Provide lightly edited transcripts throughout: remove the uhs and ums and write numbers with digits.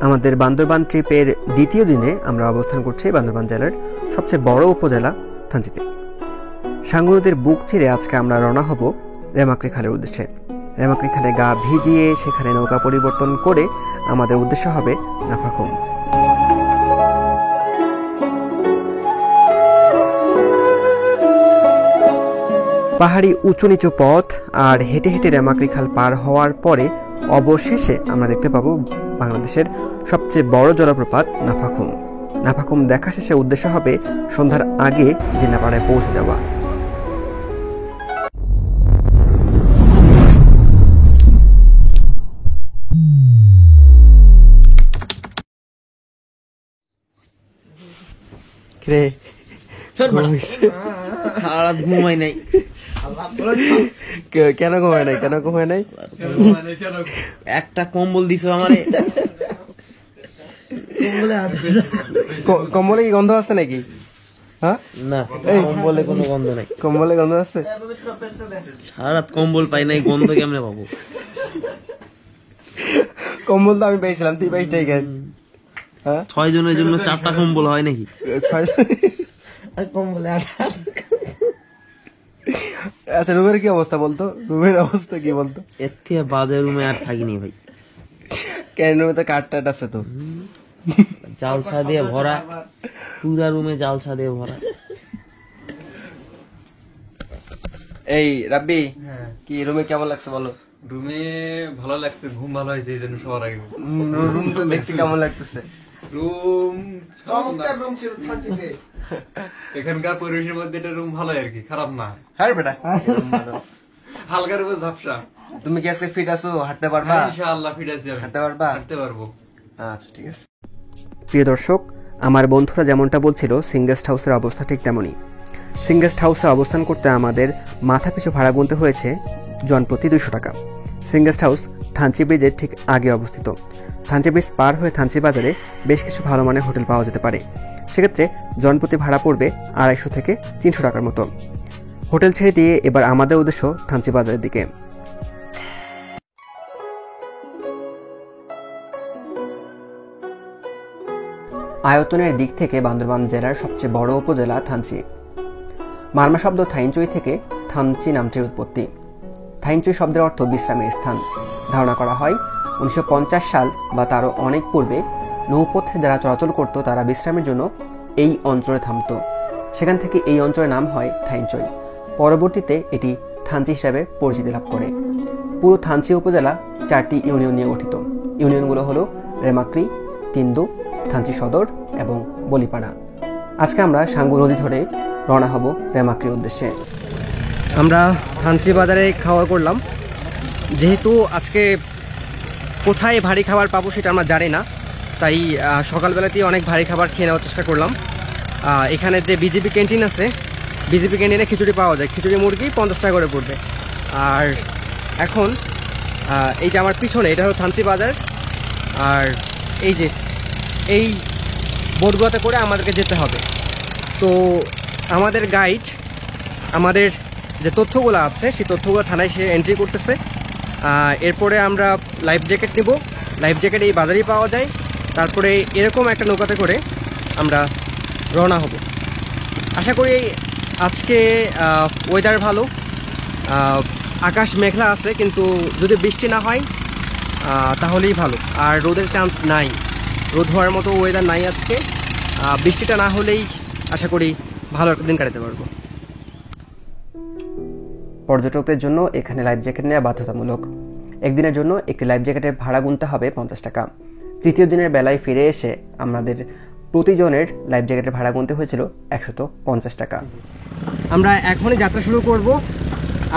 আমাদের বান্দরবান ট্রিপের দ্বিতীয় দিনে আমরা অবস্থান করছি বান্দরবান জেলার সবচেয়ে বড় উপজেলা থানচিতে। সাঙ্গু নদীর বুক চিরে আজকে আমরা রওনা হব রেমাক্রি খালের উদ্দেশ্যে। রেমাক্রি খালে গা ভিজিয়ে সেখানে নৌকা পরিবর্তন করে আমাদের উদ্দেশ্য হবে নাফাখুম। পাহাড়ি উঁচু নিচু পথ আর হেঁটে হেঁটে রেমাক্রি খাল পার হওয়ার পরে অবশেষে আমরা দেখতে পাবো বাংলাদেশের সবচেয়ে বড় জলপ্রপাত নাফাখুম। নাফাখুম দেখা শেষে উদ্দেশ্য হবে সন্ধ্যার আগে জিন্নাপাড়ায় পৌঁছে যাওয়া। ঘুমাই নাই কেন ঘুমায় নাই? কেন ঘুমায় নাই? একটা কম্বল দিছো আমারে। কম্বলে কি গন্ধ আছে নাকি? হ্যাঁ না, কম্বলে কোনো গন্ধ নাই। কম্বলে গন্ধ আছে? সারা রাত কম্বল পাই নাই, গন্ধ কেমনে পাবো? কম্বল তো আমি পেয়েছিলাম, তুই পাইস নাই কেন? হ্যাঁ, 6 জনের জন্য 4টা কম্বল হয় নাকি? 6 কম্বলে আচ্ছা, রুমের কি অবস্থা বলতো? রুমের অবস্থা কি বলতো? এর থেকে বাজে রুমে আর থাকিনি ভাই। কেন? রুমে তো কাঠ টাট আছে তো, জালসা দিয়ে ভরা, পুরা রুমে জালসা দিয়ে ভরা। এই রাব্বি, কি রুমে কেমন লাগছে বলো? রুমে ভালো লাগছে, ঘুম ভালো হয়েছে এই জন্য সবার আগে। রুম তো দেখতে কেমন লাগতেছে? রুম চমৎকার রুম ছিল থানচিতে। এখানকার পরিবেশের মধ্যে এটা রুম ভালো আর কি, খারাপ না। হ্যাঁ বেটা, হালকার উপর ঝাপসা। তুমি কি আজকে ফিট আছো? হাঁটতে পারবা? ইনশাআল্লাহ ফিট আছি আমি। হাঁটতে পারবা? হাঁটতে পারবো। আচ্ছা ঠিক আছে। প্রিয় দর্শক, আমার বন্ধুরা যেমনটা বলছিল সিংগেস্ট হাউসের অবস্থা ঠিক তেমনই। সিংগেস্ট হাউসে অবস্থান করতে আমাদের মাথা পিছু ভাড়া গুনতে হয়েছে জনপ্রতি 200 টাকা। সিংগেস্ট হাউস থানচি ব্রিজের ঠিক আগে অবস্থিত। থানচি ব্রিজ পার হয়ে থানচি বাজারে বেশ কিছু ভালো মানের হোটেল পাওয়া যেতে পারে। সেক্ষেত্রে জনপ্রতি ভাড়া পড়বে 250 থেকে 300 টাকার মতো। হোটেল ছেড়ে দিয়ে এবার আমাদের উদ্দেশ্য থানচি বাজারের দিকে। আয়তনের দিক থেকে বান্দরবান জেলার সবচেয়ে বড় উপজেলা থানচি। মারমা শব্দ থাইনচুই থেকে থানচি নামটির উৎপত্তি। থাইনচুই শব্দের অর্থ বিশ্রামের স্থান। ধারণা করা হয় 1950 সাল বা তারও অনেক পূর্বে নৌপথে যারা চলাচল করত তারা বিশ্রামের জন্য এই অঞ্চলে থামত। সেখান থেকে এই অঞ্চলের নাম হয় থাইনচুই। পরবর্তীতে এটি থানচি হিসাবে পরিচিতি লাভ করে। পুরো থানচি উপজেলা 4টি ইউনিয়ন নিয়ে গঠিত। ইউনিয়নগুলো হলো রেমাক্রি, তিন্দু, থানচি সদর এবং বলিপাড়া। আজকে আমরা সাঙ্গু নদী ধরে রওনা হব রেমাক্রির উদ্দেশ্যে। আমরা থানচি বাজারে খাওয়া করলাম। যেহেতু আজকে কোথায় ভারী খাবার পাবো সেটা আমরা জানি না, তাই সকালবেলাতেই অনেক ভারী খাবার খেয়ে নেওয়ার চেষ্টা করলাম। এখানে যে বিজেপি ক্যান্টিন আছে, বিজেপি ক্যান্টিনে খিচুড়ি পাওয়া যায়। খিচুড়ি মুরগি 50 টাকা করে পড়বে। আর এখন এই যে আমার পিছনে এটা হলো থানচি বাজার। আর এই যে এই বোটগুলোতে করে আমাদেরকে যেতে হবে। তো আমাদের গাইড আমাদের যে তথ্যগুলো আছে সেই তথ্যগুলো থানায় সে এন্ট্রি করতেছে। এরপরে আমরা লাইফ জ্যাকেট নেব। লাইফ জ্যাকেট এই বাজারেই পাওয়া যায়। তারপরে এরকম একটা নৌকাতে করে আমরা রওনা হব। আশা করি আজকে ওয়েদার ভালো, আকাশ মেঘলা আছে, কিন্তু যদি বৃষ্টি না হয় তাহলেই ভালো। আর রোদের চান্স নাই, রোদ হওয়ার মতো ওয়েদার নাই আজকে। বৃষ্টিটা না হলেই আশা করি ভালো একটা দিন কাটাতে পারবো। পর্যটকদের জন্য এখানে লাইফ জ্যাকেট নেওয়া বাধ্যতামূলক। একদিনের জন্য একটি লাইফ জ্যাকেটের ভাড়া গুনতে হবে 50 টাকা। তৃতীয় দিনের বেলায় ফিরে এসে আমাদের প্রতিজনের লাইফ জ্যাকেটের ভাড়া গুনতে হয়েছিল 150 টাকা। আমরা এখনই যাত্রা শুরু করব।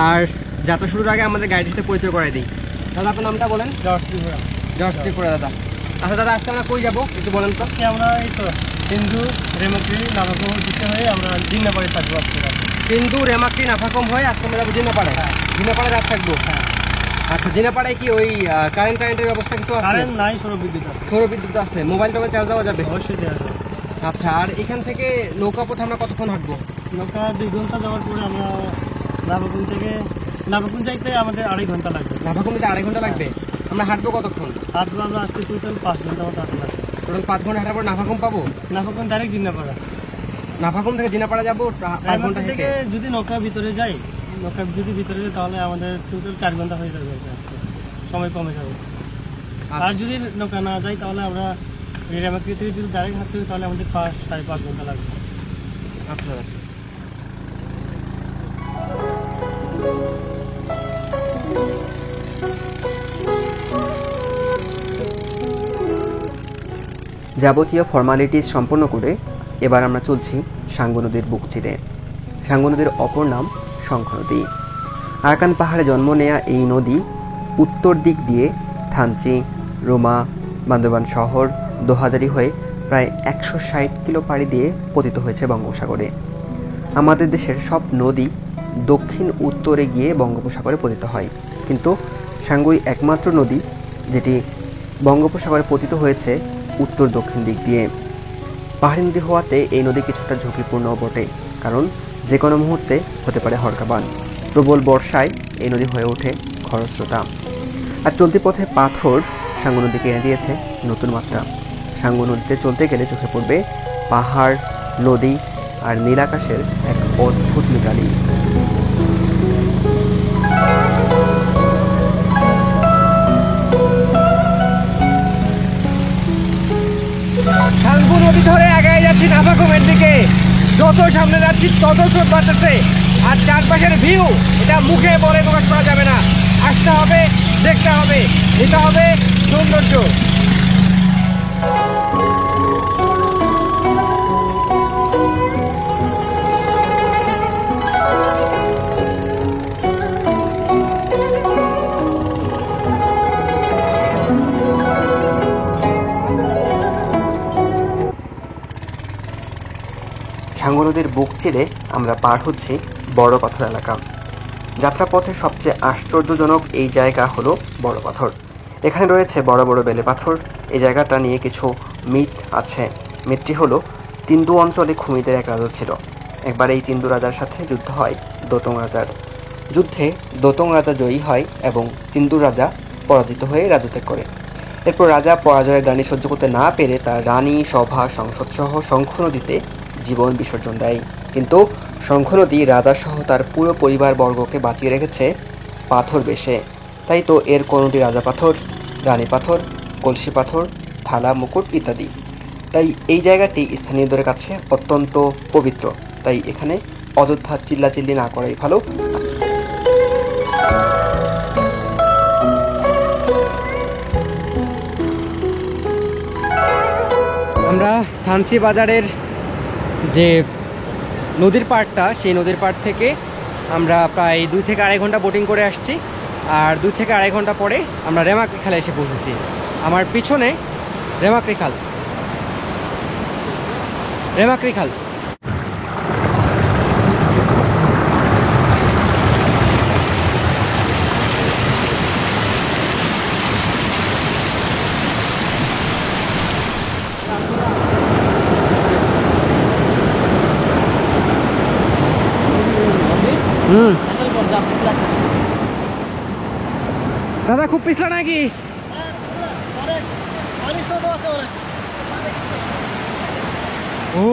আর যাত্রা শুরুর আগে আমাদের গাইডের সাথে পরিচয় করাই দিই। দাদা, আপনার নামটা বলেন। জর্জ ত্রিপুরা। দাদা, আচ্ছা দাদা, আজকে আমরা কই যাবো একটু বলেন তো। আমরা এই তো সিন্ধু, রেমাক্রি, নাফাখুম দিতে হয়ে আমরা জিন্নাপাড়ে থাকবো। সিন্ধু, রেমাক্রি, নাফাখুম হয়ে আজকে আমরা যাবো জিন্নাপাড়ে। জিন্নাপাড়ে রাত থাকবো। আচ্ছা, জিন্নাপাড়ায় কি ওই কারেন্টের ব্যবস্থা কিছু আছে? কারেন্ট নাই, সৌরবিদ্যুৎ আছে। সৌরবিদ্যুৎ আছে। মোবাইল টোবাইল চার্জ দেওয়া যাবে? অবশ্যই দেওয়া যাবে। আচ্ছা, আর এখান থেকে নৌকা পথে আমরা কতক্ষণ হাঁটবো? নৌকা 2 ঘন্টা যাওয়ার পরে আমরা নাফাখুম যাইতে আমাদের 2.5 ঘন্টা লাগবে। নাফাখুম যেতে 2.5 ঘন্টা লাগবে। আমরা হাঁটবো কতক্ষণ? হাঁটবো আমরা আজকে টোটাল 5 ঘন্টা মতো হাঁটা লাগবে। টোটাল 5 ঘন্টা হাঁটার পর নাফাকুম পাবো? নাফাকুম ডাইরেক্ট জিন্নাপাড়া। নাফাকুম থেকে জিনাপাড়া যাবো 5 ঘন্টা থেকে হেঁটে। যদি নৌকা ভিতরে যাই, নৌকা যদি ভিতরে যাই তাহলে আমাদের টোটাল 4 ঘন্টা হয়ে যাবে, সময় কমে যাবে। আর যদি নৌকা না যাই তাহলে আমরা রেমাক্রি থেকে যদি ডাইরেক্ট হাঁটতে হবে তাহলে আমাদের 5-5.5 ঘন্টা লাগবে। আচ্ছা, যাবতীয় ফর্মালিটিস সম্পন্ন করে এবার আমরা চলছি সাঙ্গু নদীর বুক চিরে। সাঙ্গু নদীর অপর নাম শঙ্খ নদী। আরাকান পাহাড়ে জন্ম নেয়া এই নদী উত্তর দিক দিয়ে থানচি, রোমা, বান্দরবান শহর, দোহাজারি হয়ে প্রায় 160 কিলো পাড়ি দিয়ে পতিত হয়েছে বঙ্গোপসাগরে। আমাদের দেশের সব নদী দক্ষিণ উত্তরে গিয়ে বঙ্গোপসাগরে পতিত হয়, কিন্তু সাঙ্গুই একমাত্র নদী যেটি বঙ্গোপসাগরে পতিত হয়েছে উত্তর দক্ষিণ দিক দিয়ে। পাহাড়ি নদী হওয়াতে এই নদী কিছুটা ঝুঁকিপূর্ণ বটে, কারণ যে কোনো মুহূর্তে হতে পারে হরকাবান। প্রবল বর্ষায় এই নদী হয়ে ওঠে খরস্রোতা। আর চলতি পথে পাথর সাঙ্গু নদীকে এনে দিয়েছে নতুন মাত্রা। সাঙ্গু নদীতে চলতে গেলে চোখে পড়বে পাহাড়, নদী আর নীল আকাশের এক অদ্ভুত মিতালি। সাঙ্গু নদী ধরে আগায় যাচ্ছি নাফাকুমের দিকে। যত সামনে যাচ্ছি তত স্রোত বাড়তেছে, আর চারপাশের ভিউ এটা মুখে বলে প্রকাশ করা যাবে না। আসতে হবে, দেখতে হবে, নিতে হবে সৌন্দর্য। সাঙ্গু নদীর বুক চিরে আমরা পার হচ্ছি বড় পাথর এলাকা। যাত্রাপথে সবচেয়ে আশ্চর্যজনক এই জায়গা হলো বড় পাথর। এখানে রয়েছে বড় বড় বেলে পাথর। এই জায়গাটা নিয়ে কিছু মিথ আছে। মিথটি হলো তিন্দু অঞ্চলে খুমিদের এক রাজা ছিল। একবার এই তিন্দু রাজার সাথে যুদ্ধ হয় দোতং রাজার। যুদ্ধে দোতং রাজা জয়ী হয় এবং তিন্দু রাজা পরাজিত হয়ে রাজত্যাগ করে। এরপর রাজা পরাজয়ের গ্লানি সহ্য করতে না পেরে তার রানী, সভা, সংসদ সহ শঙ্খ নদীতে জীবন বিসর্জন দেয়। কিন্তু শঙ্খ নদী রাজাসহ তার পুরো পরিবারবর্গকে বাঁচিয়ে রেখেছে পাথর বেশে। তাই তো এর কোনোটি রাজা পাথর, রানী পাথর, কলসি পাথর, থালা, মুকুট ইত্যাদি। তাই এই জায়গাটি স্থানীয়দের কাছে অত্যন্ত পবিত্র। তাই এখানে অযথা চিল্লাচিল্লি না করাই ভালো। আমরা থানচি বাজারের যে নদীর পাড়টা, সেই নদীর পাড় থেকে আমরা প্রায় 2 থেকে আড়াই ঘন্টা বোটিং করে আসছি। আর 2 থেকে আড়াই ঘন্টা পরে আমরা রেমাক্রি খালে এসে পৌঁছেছি। আমার পিছনে রেমাক্রি খাল। রেমাক্রি খাল দাদা খুব পিছলা নাকি? ও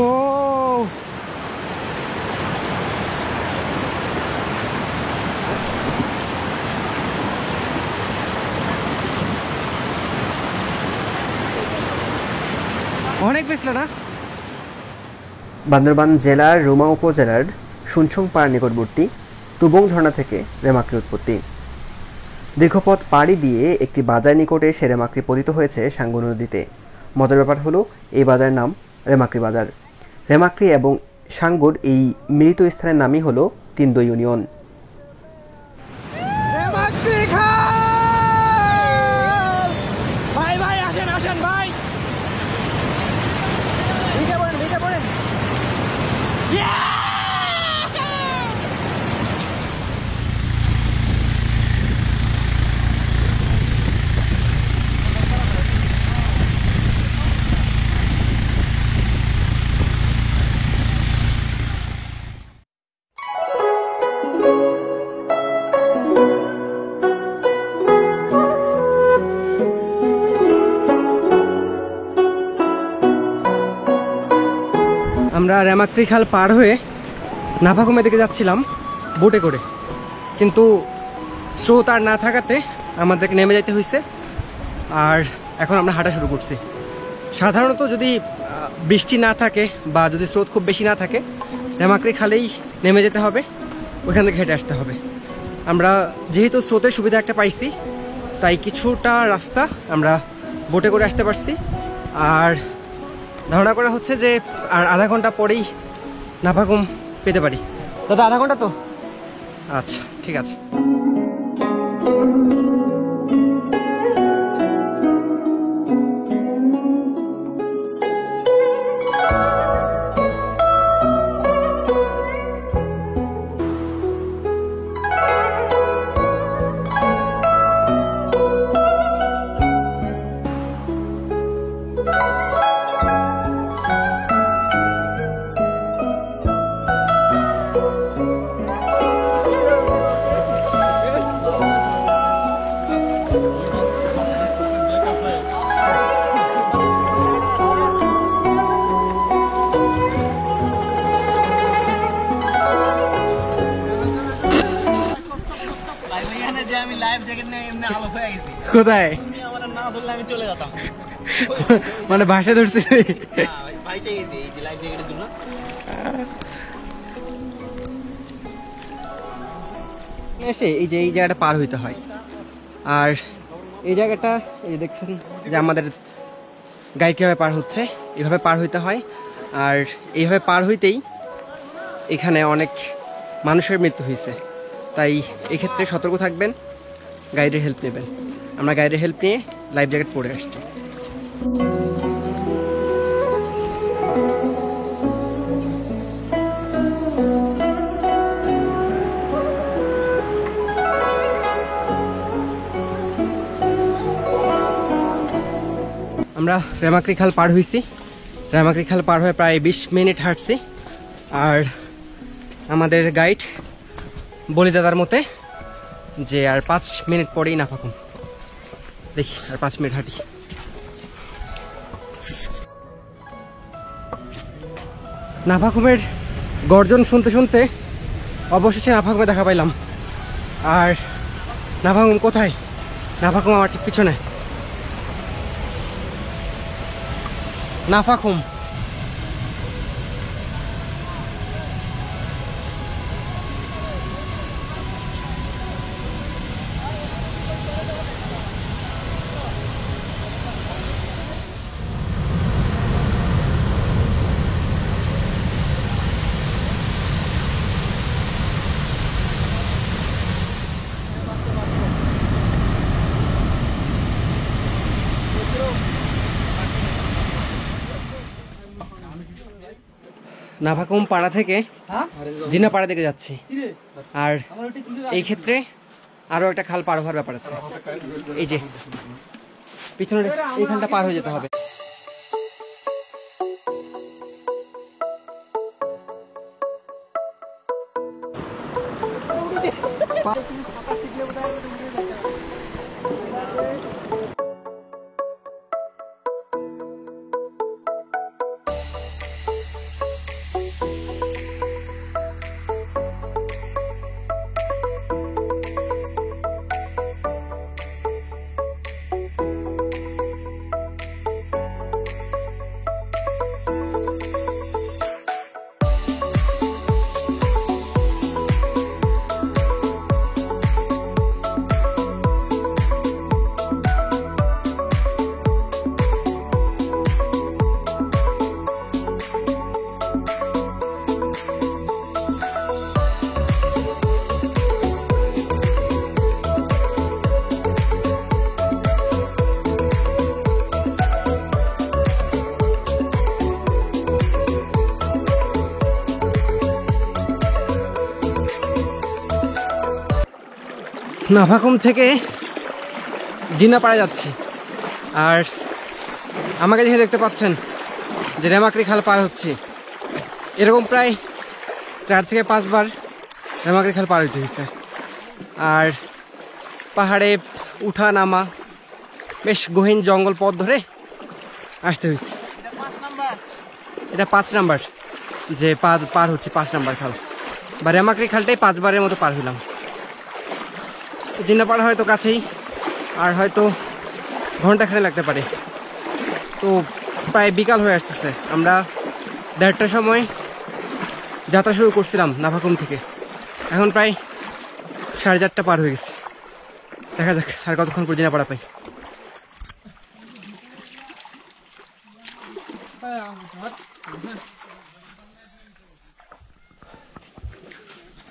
অনেক পিছলা না? বান্দরবান জেলার রোমা উপজেলার শুনছং পাড়ার নিকটবর্তী তুবং ঝর্ণা থেকে রেমাক্রি উৎপত্তি। দীর্ঘপথ পাড়ি দিয়ে একটি বাজার নিকটে সে রেমাক্রি পতিত হয়েছে সাঙ্গু নদীতে। মজার ব্যাপার হলো এই বাজারের নাম রেমাক্রি বাজার। রেমাক্রি এবং সাঙ্গুর এই মিলিত স্থানের নামই হলো তিন্দু ইউনিয়ন। ভাই ভাই আসেন আসেন ভাই, ভিজে পড়েন ভিজে পড়েন। আমরা রেমাক্রি খাল পার হয়ে নাফাকুমের দিকে যাচ্ছিলাম বোটে করে, কিন্তু স্রোত আর না থাকাতে আমাদেরকে নেমে যেতে হয়েছে। আর এখন আমরা হাঁটা শুরু করছি। সাধারণত যদি বৃষ্টি না থাকে বা যদি স্রোত খুব বেশি না থাকে, রেমাক্রি খালেই নেমে যেতে হবে, ওইখান থেকে হেঁটে আসতে হবে। আমরা যেহেতু স্রোতের সুবিধা একটা পাইছি, তাই কিছুটা রাস্তা আমরা বোটে করে আসতে পারছি। আর ধারণা করা হচ্ছে যে আর আধা ঘন্টা পরেই নাফাকুম পেতে পারি। দাদা আধা ঘন্টা তো? আচ্ছা, ঠিক আছে। কোথায়? মানে ভাষা ধরছি এসে এই যে এই জায়গাটা পার হইতে হয়। আর এই জায়গাটা এই দেখছেন যে আমাদের গাড়ি কীভাবে পার হচ্ছে, এভাবে পার হইতে হয়। আর এইভাবে পার হইতেই এখানে অনেক মানুষের মৃত্যু হয়েছে, তাই এক্ষেত্রে সতর্ক থাকবেন, গাইডের হেল্প নেবেন। আমরা গাইডের হেল্প নিয়ে লাইফ জ্যাকেট পরে আসছি। আমরা রেমাক্রি খাল পার হয়েছি। রেমাক্রি খাল পার হয়ে প্রায় 20 মিনিট হাঁটছি। আর আমাদের গাইড বলি দাদার মতে যে আর 5 মিনিট পরেই নাফাকুম। দেখি আর 5 মিনিট হাঁটি। নাফাকুমের গর্জন শুনতে শুনতে অবশেষে নাফাকুমে দেখা পাইলাম। আর নাফাকুম কোথায়? নাফাকুম আমার ঠিক পিছনে। নাফাকুম নাফাকুম পাড়া থেকে জিনা পাড়া দিকে যাচ্ছি। আর এই ক্ষেত্রে আরো একটা খাল পার হওয়ার ব্যাপার আছে। এই যে পিছনে এইখানটা পার হয়ে যেতে হবে। নাফাকুম থেকে জিনাপাড়া যাচ্ছি। আর আমাকে যেখানে দেখতে পাচ্ছেন যে রেমাক্রি খাল পার হচ্ছে, এরকম প্রায় 4 থেকে 5 বার রেমাক্রি খাল পার হইতে হয়েছে। আর পাহাড়ে উঠা নামা, বেশ গহীন জঙ্গল পথ ধরে আসতে হয়েছে। এটা 5 নাম্বার যে পার হচ্ছে 5 নাম্বার খাল, বা রেমাকড়ি খালটাই 5 বারের মতো পার হইলাম। জিন্নাপাড়া হয়তো কাছেই, আর হয়তো ঘন্টাখানে লাগতে পারে। তো প্রায় বিকাল হয়ে আসতেছে। আমরা 1:30টার সময় যাত্রা শুরু করছিলাম নাভাকুম থেকে, এখন প্রায় 4:30 পার হয়ে গেছে। দেখা যাক আর কতক্ষণ পর জিন্নাপাড়া পাই।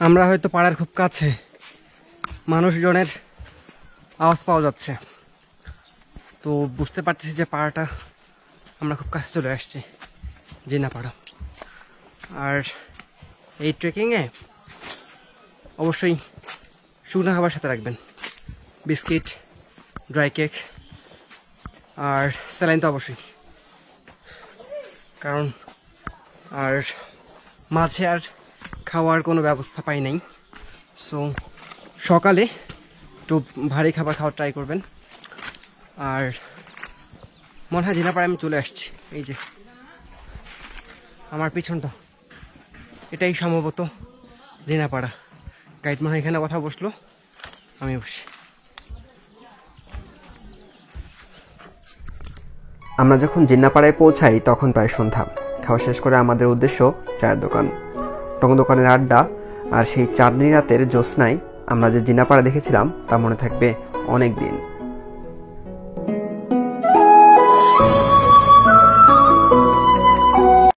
আমরা হয়তো পাড়ার খুব কাছে, মানুষজনের আওয়াজ পাওয়া যাচ্ছে, তো বুঝতে পারতেছি যে পাড়াটা আমরা খুব কাছে চলে আসছি, জিন্নাপাড়া। আর এই ট্রেকিংয়ে অবশ্যই শুকনো খাবার সাথে রাখবেন, বিস্কিট, ড্রাই কেক আর স্যালাইন তো অবশ্যই, কারণ আর মাঝে আর খাওয়ার কোনো ব্যবস্থা পাই নাই। সো সকালে একটু ভারী খাবার খাওয়ার ট্রাই করবেন। আর মনে হয় জিন্নাপাড়ায় আমি চলে আসছি, এই যে আমার পিছনটা, এটাই সম্ভবত জিন্নাপাড়া। গাইড মনে হয় এখানে কথা বসলো, আমি বসি। আমরা যখন জিন্নাপাড়ায় পৌঁছাই তখন প্রায় সন্ধ্যা। খাওয়া শেষ করে আমাদের উদ্দেশ্য চায়ের দোকান, টং দোকানের আড্ডা। আর সেই চাঁদনি রাতের জ্যোৎস্নায় আমরা যে জিন্নাপাড়া দেখেছিলাম তা মনে থাকবে অনেক দিন।